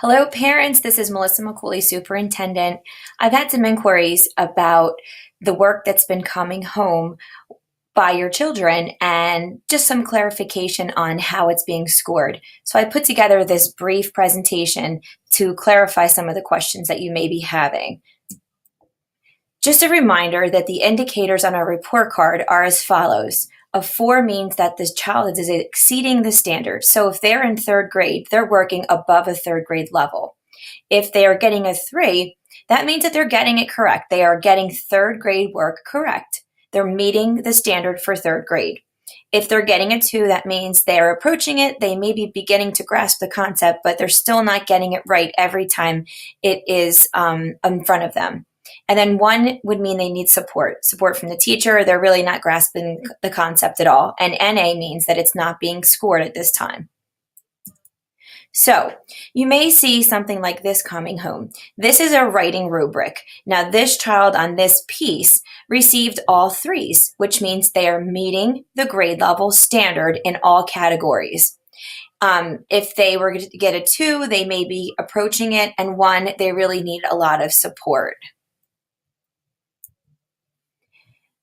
Hello, parents. This is Melissa McCooley, superintendent. I've had some inquiries about the work that's been coming home by your children and just some clarification on how it's being scored. So I put together this brief presentation to clarify some of the questions that you may be having. Just a reminder that the indicators on our report card are as follows. A 4 means that the child is exceeding the standard. So if they're in third grade, they're working above a third grade level. If they are getting a 3, that means that they're getting it correct. They are getting third grade work correct. They're meeting the standard for third grade. If they're getting a 2, that means they're approaching it. They may be beginning to grasp the concept, but they're still not getting it right every time it is in front of them. And then 1 would mean they need support from the teacher. They're really not grasping the concept at all. And NA means that it's not being scored at this time. So you may see something like this coming home. This is a writing rubric. Now this child on this piece received all 3s, which means they are meeting the grade level standard in all categories. If they were to get a 2, they may be approaching it, and 1, they really need a lot of support.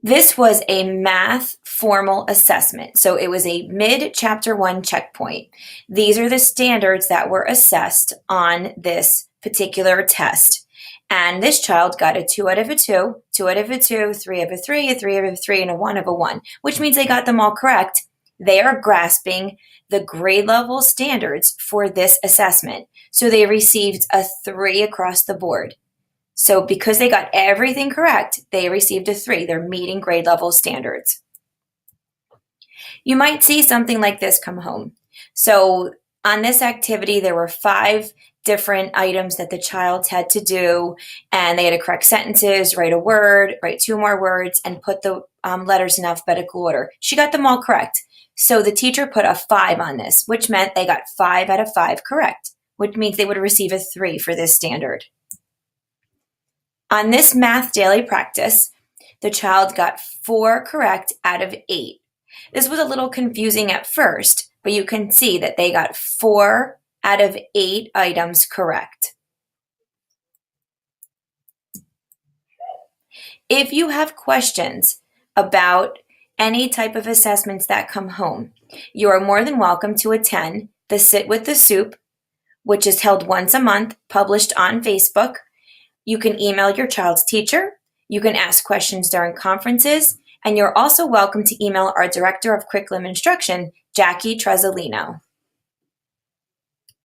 This was a math formal assessment. So it was a mid-chapter 1 checkpoint. These are the standards that were assessed on this particular test. And this child got a 2 out of a 2, 2 out of a 2, 3 out of a 3, a 3 out of a 3, and a 1 of a 1, which means they got them all correct. They are grasping the grade level standards for this assessment. So they received a 3 across the board. So because they got everything correct, they received a 3. They're meeting grade level standards. You might see something like this come home. So on this activity, there were 5 different items that the child had to do, and they had to correct sentences, write a word, write 2 more words, and put the letters in alphabetical order. She got them all correct. So the teacher put a 5 on this, which meant they got 5 out of 5 correct, which means they would receive a 3 for this standard. On this math daily practice, the child got 4 correct out of 8. This was a little confusing at first, but you can see that they got 4 out of 8 items correct. If you have questions about any type of assessments that come home, you are more than welcome to attend the Sit with the Soup, which is held once a month, published on Facebook. You can email your child's teacher, you can ask questions during conferences, and you're also welcome to email our Director of Curriculum Instruction, Jackie Trezzolino.